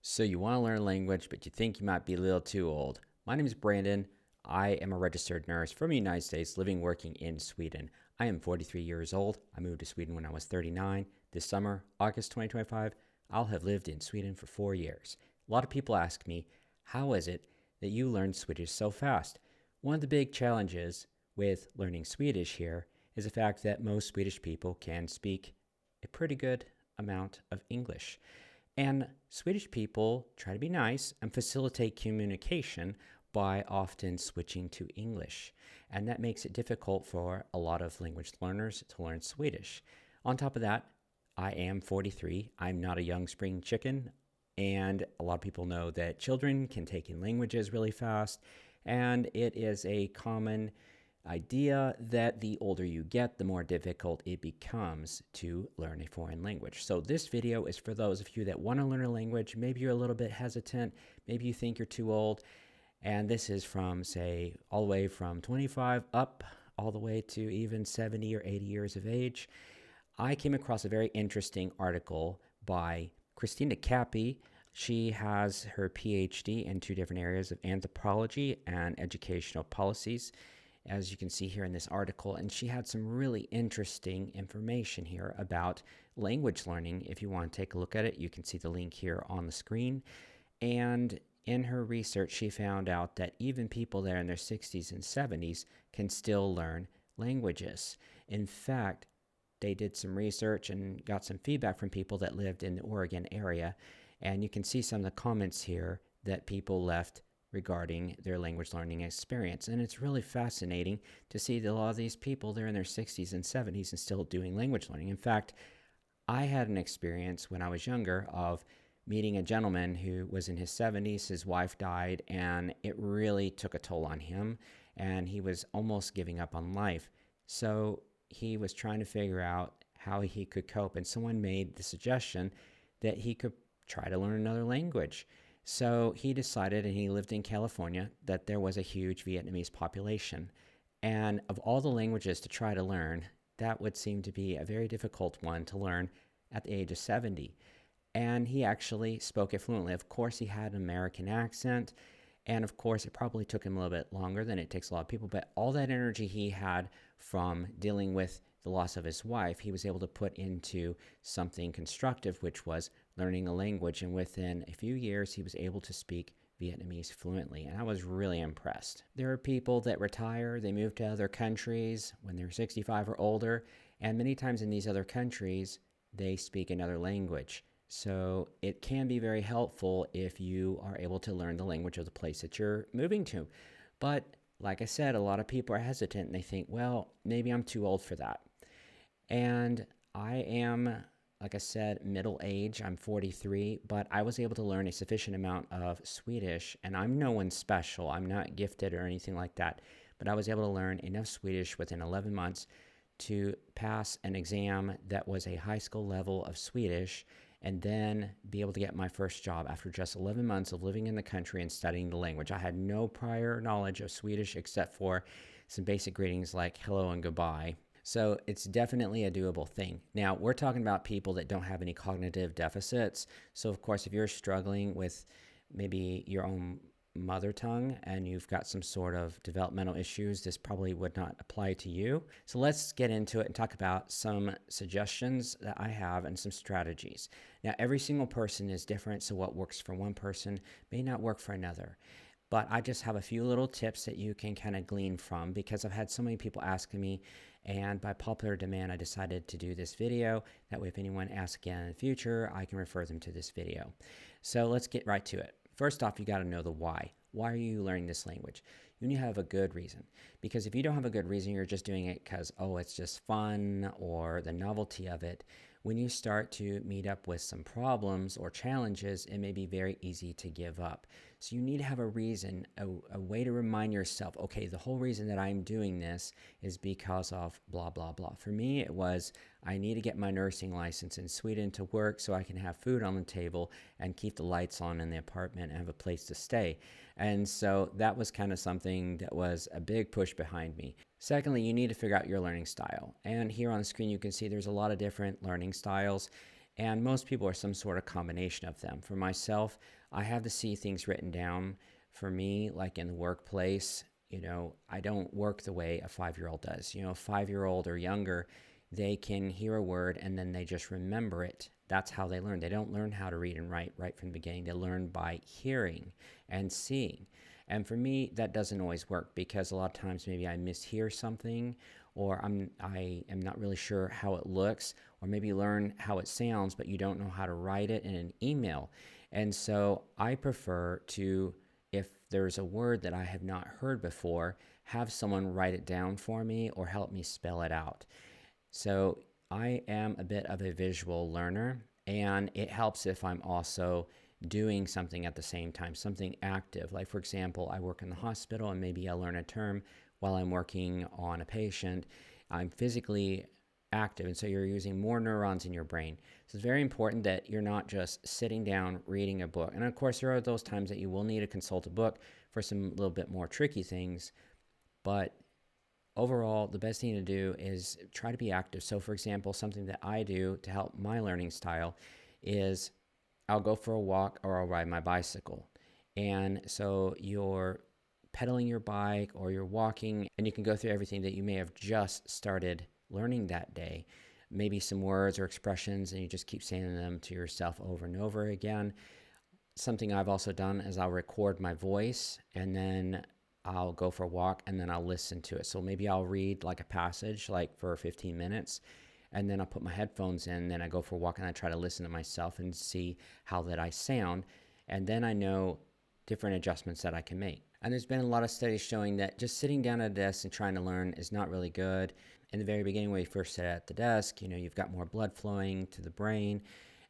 So you want to learn a language, but you think you might be a little too old. My name is Brandon. I am a registered nurse from the United States, living, working in Sweden. I am 43 years old. I moved to Sweden when I was 39. This summer, August 2025, I'll have lived in Sweden for 4 years. A lot of people ask me, how is it that you learned Swedish so fast? One of the big challenges with learning Swedish here is the fact that most Swedish people can speak a pretty good amount of English. And Swedish people try to be nice and facilitate communication by often switching to English. And that makes it difficult for a lot of language learners to learn Swedish. On top of that, I am 43. I'm not a young spring chicken. And a lot of people know that children can take in languages really fast. And it is a common idea that the older you get, the more difficult it becomes to learn a foreign language. So this video is for those of you that want to learn a language. Maybe you're a little bit hesitant. Maybe you think you're too old. And this is from, say, all the way from 25 up, all the way to even 70 or 80 years of age. I came across a very interesting article by Christina Cappi. She has her PhD in 2 different areas of anthropology and educational policies, as you can see here in this article. And she had some really interesting information here about language learning. If you want to take a look at it, you can see the link here on the screen. And in her research, she found out that even people that are in their 60s and 70s can still learn languages. In fact, they did some research and got some feedback from people that lived in the Oregon area. And you can see some of the comments here that people left regarding their language learning experience. And it's really fascinating to see that a lot of these people, they're in their 60s and 70s and still doing language learning. In fact, I had an experience when I was younger of meeting a gentleman who was in his 70s. His wife died, and it really took a toll on him, and he was almost giving up on life. So he was trying to figure out how he could cope, and someone made the suggestion that he could try to learn another language. So he decided, and he lived in California, that there was a huge Vietnamese population. And of all the languages to try to learn, that would seem to be a very difficult one to learn at the age of 70. And he actually spoke it fluently. Of course, he had an American accent. And of course, it probably took him a little bit longer than it takes a lot of people. But all that energy he had from dealing with the loss of his wife, he was able to put into something constructive, which was learning a language. And within a few years, he was able to speak Vietnamese fluently. And I was really impressed. There are people that retire, they move to other countries when they're 65 or older. And many times in these other countries, they speak another language. So it can be very helpful if you are able to learn the language of the place that you're moving to. But like I said, a lot of people are hesitant and they think, well, maybe I'm too old for that. And I am, like I said, middle age. I'm 43, but I was able to learn a sufficient amount of Swedish, and I'm no one special. I'm not gifted or anything like that, but I was able to learn enough Swedish within 11 months to pass an exam that was a high school level of Swedish, and then be able to get my first job after just 11 months of living in the country and studying the language. I had no prior knowledge of Swedish except for some basic greetings like hello and goodbye. So it's definitely a doable thing. Now, we're talking about people that don't have any cognitive deficits. So, of course, if you're struggling with maybe your own mother tongue and you've got some sort of developmental issues, this probably would not apply to you. So let's get into it and talk about some suggestions that I have and some strategies. Now, every single person is different, so what works for one person may not work for another. But I just have a few little tips that you can kind of glean from, because I've had so many people asking me, and by popular demand, I decided to do this video. That way, if anyone asks again in the future, I can refer them to this video. So let's get right to it. First off, you got to know the why. Why are you learning this language? You need to have a good reason. Because if you don't have a good reason, you're just doing it because, oh, it's just fun or the novelty of it. When you start to meet up with some problems or challenges, it may be very easy to give up. So you need to have a reason, a way to remind yourself, okay, the whole reason that I'm doing this is because of blah, blah, blah. For me, it was I need to get my nursing license in Sweden to work so I can have food on the table and keep the lights on in the apartment and have a place to stay. And so that was kind of something that was a big push behind me. Secondly, you need to figure out your learning style. And here on the screen, you can see there's a lot of different learning styles. And most people are some sort of combination of them. For myself, I have to see things written down. For me, like in the workplace, I don't work the way a 5-year-old does. A 5-year-old or younger, they can hear a word and then they just remember it. That's how they learn. They don't learn how to read and write right from the beginning. They learn by hearing and seeing. And for me, that doesn't always work because a lot of times maybe I mishear something, or I am not really sure how it looks, or maybe learn how it sounds, but you don't know how to write it in an email. And so I prefer to, if there's a word that I have not heard before, have someone write it down for me or help me spell it out. So I am a bit of a visual learner, and it helps if I'm also doing something at the same time, something active. Like, for example, I work in the hospital and maybe I learn a term while I'm working on a patient. I'm physically active, and so you're using more neurons in your brain. So it's very important that you're not just sitting down reading a book. And of course, there are those times that you will need to consult a book for some little bit more tricky things, but overall, the best thing to do is try to be active. So, for example, something that I do to help my learning style is I'll go for a walk or I'll ride my bicycle. And so you're pedaling your bike or you're walking, and you can go through everything that you may have just started learning that day. Maybe some words or expressions, and you just keep saying them to yourself over and over again. Something I've also done is I'll record my voice, and then I'll go for a walk, and then I'll listen to it. So maybe I'll read like a passage like for 15 minutes, and then I'll put my headphones in, then I go for a walk and I try to listen to myself and see how that I sound. And then I know different adjustments that I can make. And there's been a lot of studies showing that just sitting down at a desk and trying to learn is not really good. In the very beginning, when you first sit at the desk, you've got more blood flowing to the brain.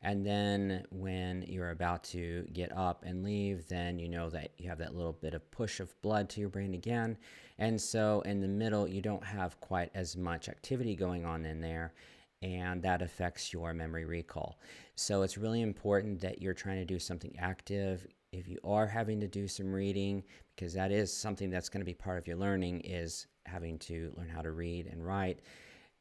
And then when you're about to get up and leave, then you know that you have that little bit of push of blood to your brain again. And so in the middle, you don't have quite as much activity going on in there, and that affects your memory recall. So it's really important that you're trying to do something active. If you are having to do some reading, because that is something that's going to be part of your learning, is having to learn how to read and write.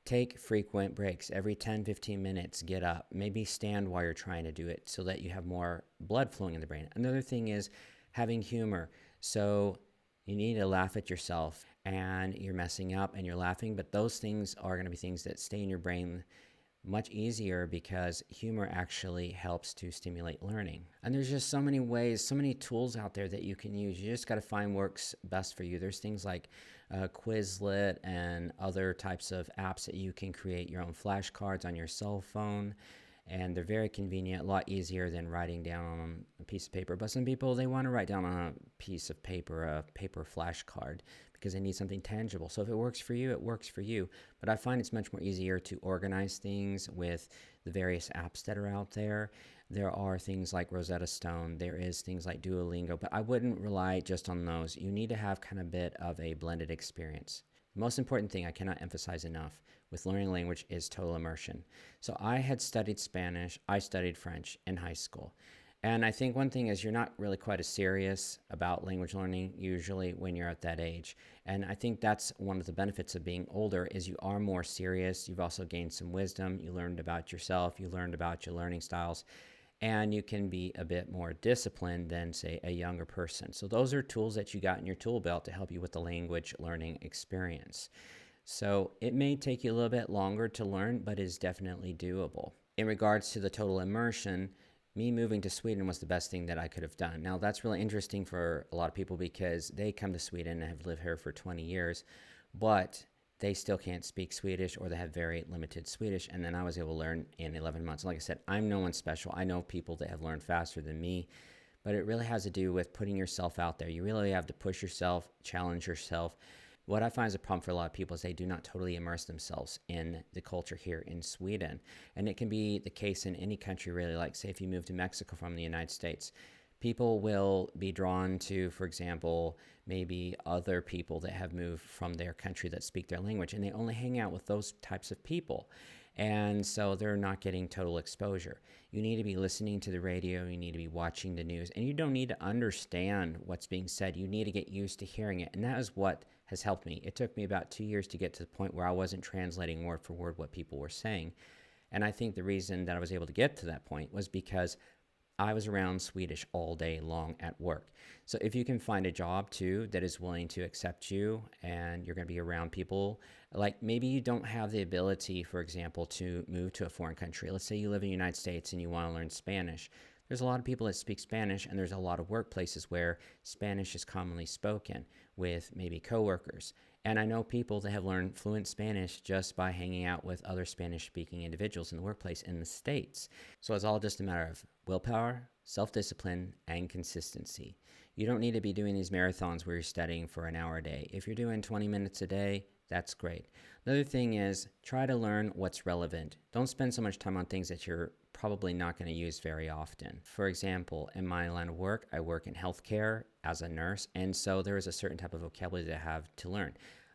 Take frequent breaks. Every 10-15 minutes, get up. Maybe stand while you're trying to do it so that you have more blood flowing in the brain. Another thing is having humor. So you need to laugh at yourself, and you're messing up and you're laughing, but those things are going to be things that stay in your brain much easier because humor actually helps to stimulate learning. And there's just so many ways, so many tools out there that you can use. You just got to find works best for you. There's things like Quizlet and other types of apps that you can create your own flashcards on your cell phone, and they're very convenient, a lot easier than writing down on a piece of paper. But some people, they want to write down on a piece of paper, a paper flashcard, because they need something tangible. So if it works for you, it works for you. But I find it's much more easier to organize things with the various apps that are out there. There are things like Rosetta Stone. There is things like Duolingo, but I wouldn't rely just on those. You need to have kind of a bit of a blended experience. The most important thing I cannot emphasize enough with learning language is total immersion. So I had studied Spanish, I studied French in high school. And I think one thing is you're not really quite as serious about language learning usually when you're at that age. And I think that's one of the benefits of being older is you are more serious. You've also gained some wisdom. You learned about yourself. You learned about your learning styles. And you can be a bit more disciplined than, say, a younger person. So those are tools that you got in your tool belt to help you with the language learning experience. So it may take you a little bit longer to learn, but is definitely doable. In regards to the total immersion, me moving to Sweden was the best thing that I could have done. Now, that's really interesting for a lot of people because they come to Sweden and have lived here for 20 years, but they still can't speak Swedish, or they have very limited Swedish, and then I was able to learn in 11 months. Like I said, I'm no one special. I know people that have learned faster than me, but it really has to do with putting yourself out there. You really have to push yourself, challenge yourself. What I find is a problem for a lot of people is they do not totally immerse themselves in the culture here in Sweden. And it can be the case in any country, really. Like, say, if you move to Mexico from the United States, people will be drawn to, for example, maybe other people that have moved from their country that speak their language, and they only hang out with those types of people. And so they're not getting total exposure. You need to be listening to the radio, you need to be watching the news, and you don't need to understand what's being said. You need to get used to hearing it, and that is what has helped me. It took me about 2 years to get to the point where I wasn't translating word for word what people were saying. And I think the reason that I was able to get to that point was because I was around Swedish all day long at work. So if you can find a job too that is willing to accept you and you're going to be around people, like maybe you don't have the ability, for example, to move to a foreign country. Let's say you live in the United States and you want to learn Spanish. There's a lot of people that speak Spanish, and there's a lot of workplaces where Spanish is commonly spoken with maybe coworkers. And I know people that have learned fluent Spanish just by hanging out with other Spanish speaking individuals in the workplace in the States. So it's all just a matter of willpower, self discipline, and consistency. You don't need to be doing these marathons where you're studying for an hour a day. If you're doing 20 minutes a day, that's great. Another thing is try to learn what's relevant. Don't spend so much time on things that you're probably not going to use very often. For example, in my line of work, I work in healthcare as a nurse, and so there is a certain type of vocabulary that I have to learn.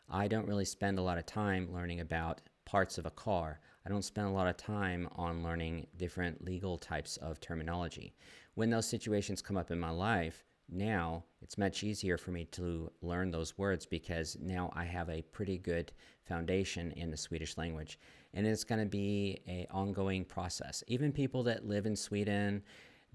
I don't really spend a lot of time learning about parts of a car. I don't spend a lot of time on learning different legal types of terminology. When those situations come up in my life, now it's much easier for me to learn those words because now I have a pretty good foundation in the Swedish language. And it's going to be an ongoing process. Even people that live in Sweden,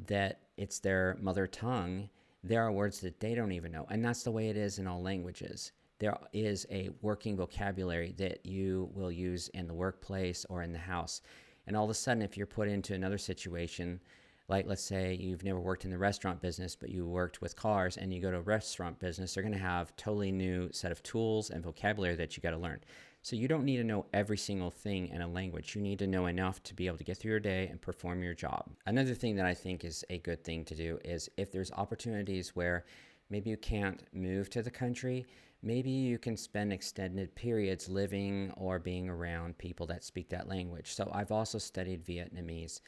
that it's their mother tongue, there are words that they don't even know. And that's the way it is in all languages. There is a working vocabulary that you will use in the workplace or in the house. And all of a sudden, if you're put into another situation, like let's say you've never worked in the restaurant business, but you worked with cars and you go to a restaurant business, they're going to have totally new set of tools and vocabulary that you got to learn. So you don't need to know every single thing in a language. You need to know enough to be able to get through your day and perform your job. Another thing that I think is a good thing to do is if there's opportunities where maybe you can't move to the country, maybe you can spend extended periods living or being around people that speak that language. So I've also studied Vietnamese.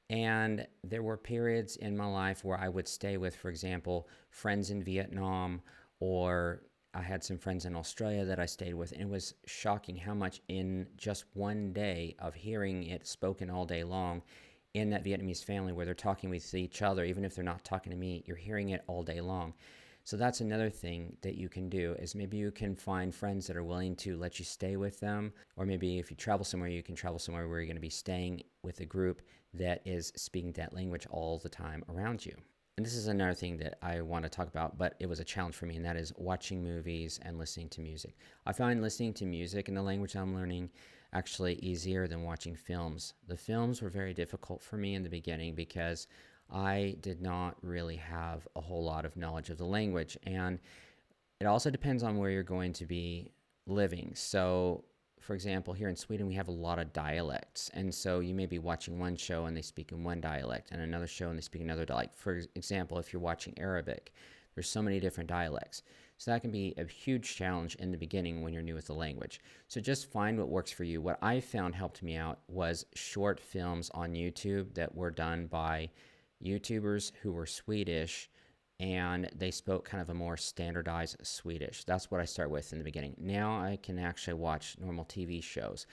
And there were periods in my life where I would stay with, for example, friends in Vietnam, or I had some friends in Australia that I stayed with. And it was shocking how much in just one day of hearing it spoken all day long in that Vietnamese family where they're talking with each other, even if they're not talking to me, you're hearing it all day long. So that's another thing that you can do is maybe you can find friends that are willing to let you stay with them. Or maybe if you travel somewhere, you can travel somewhere where you're going to be staying with a group that is speaking that language all the time around you. And this is another thing that I want to talk about, but it was a challenge for me, and that is watching movies and listening to music. I find listening to music in the language I'm learning actually easier than watching films. The films were very difficult for me in the beginning because I did not really have a whole lot of knowledge of the language. And it also depends on where you're going to be living. So, for example, here in Sweden, we have a lot of dialects. And so you may be watching one show and they speak in one dialect, and another show and they speak another dialect. For example, if you're watching Arabic, there's so many different dialects. So that can be a huge challenge in the beginning when you're new with the language. So just find what works for you. What I found helped me out was short films on YouTube that were done by YouTubers who were Swedish, and they spoke kind of a more standardized Swedish. That's what I start with in the beginning. Now I can actually watch normal TV shows.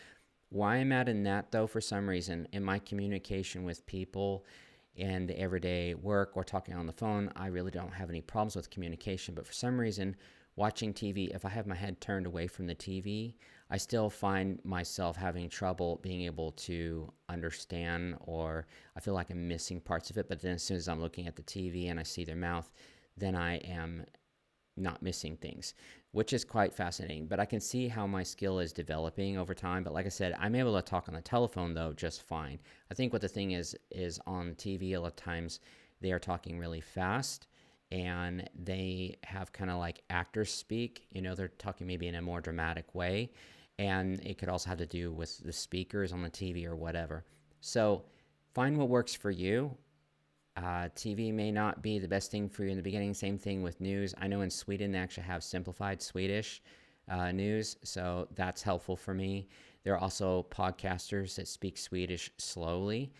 Why I'm at in that, though, for some reason, in my communication with people in the everyday work or talking on the phone, I really don't have any problems with communication. But for some reason, watching TV, if I have my head turned away from the TV, I still find myself having trouble being able to understand, or I feel like I'm missing parts of it. But then as soon as I'm looking at the TV and I see their mouth, then I am not missing things, which is quite fascinating. But I can see how my skill is developing over time. But like I said, I'm able to talk on the telephone, though, just fine. I think what the thing is on TV, a lot of times they are talking really fast, and they have kind of like actors speak. You know, they're talking maybe in a more dramatic way. And it could also have to do with the speakers on the TV or whatever. So find what works for you. TV may not be the best thing for you in the beginning. Same thing with news. I know in Sweden they actually have simplified Swedish news, so that's helpful for me. There are also podcasters that speak Swedish slowly.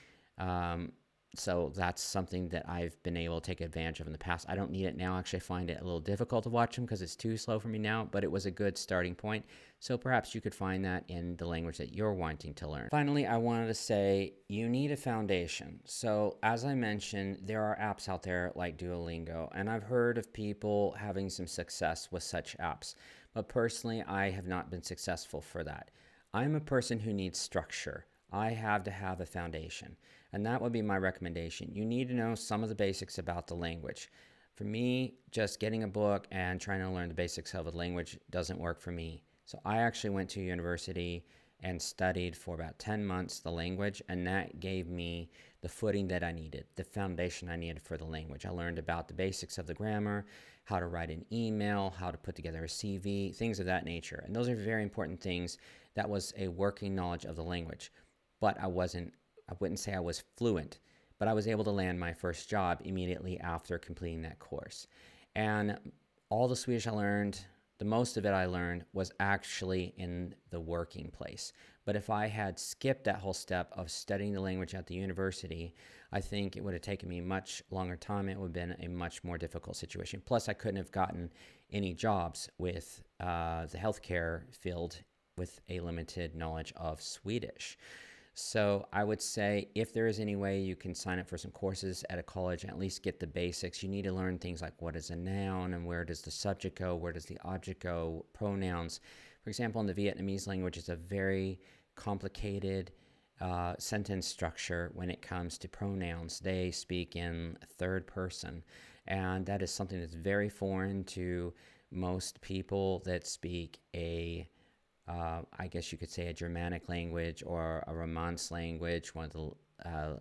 So that's something that I've been able to take advantage of in the past. I don't need it now. Actually, I find it a little difficult to watch them because it's too slow for me now, but it was a good starting point. So perhaps you could find that in the language that you're wanting to learn. Finally, I wanted to say you need a foundation. So as I mentioned, there are apps out there like Duolingo, and I've heard of people having some success with such apps. But personally, I have not been successful for that. I'm a person who needs structure. I have to have a foundation. And that would be my recommendation. You need to know some of the basics about the language. For me, just getting a book and trying to learn the basics of a language doesn't work for me. So I actually went to university and studied for about 10 months the language, and that gave me the footing that I needed, the foundation I needed for the language. I learned about the basics of the grammar, how to write an email, how to put together a CV, things of that nature. And those are very important things. That was a working knowledge of the language. But I wouldn't say I was fluent, but I was able to land my first job immediately after completing that course. And all the Swedish I learned, the most of it I learned was actually in the working place. But if I had skipped that whole step of studying the language at the university, I think it would have taken me much longer time. It would have been a much more difficult situation. Plus, I couldn't have gotten any jobs with the healthcare field with a limited knowledge of Swedish. So I would say if there is any way you can sign up for some courses at a college and at least get the basics, you need to learn things like what is a noun and where does the subject go, where does the object go, pronouns. For example, in the Vietnamese language, it's a very complicated sentence structure when it comes to pronouns. They speak in third person, and that is something that's very foreign to most people that speak I guess you could say a Germanic language or a Romance language. I'm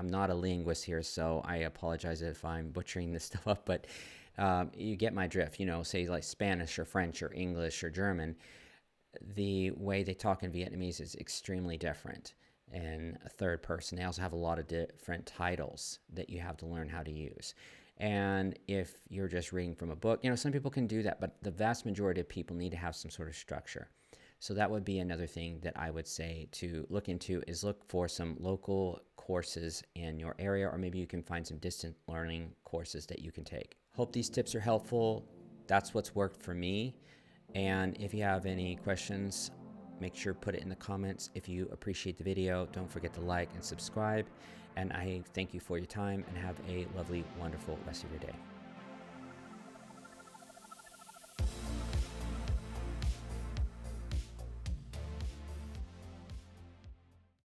not a linguist here, so I apologize if I'm butchering this stuff up, but you get my drift. Say like Spanish or French or English or German. The way they talk in Vietnamese is extremely different in a third person. They also have a lot of different titles that you have to learn how to use. And if you're just reading from a book, some people can do that, but the vast majority of people need to have some sort of structure. So that would be another thing that I would say to look into is look for some local courses in your area, or maybe you can find some distant learning courses that you can take. Hope these tips are helpful. That's what's worked for me. And if you have any questions, make sure to put it in the comments. If you appreciate the video, don't forget to like and subscribe. And I thank you for your time and have a lovely, wonderful rest of your day.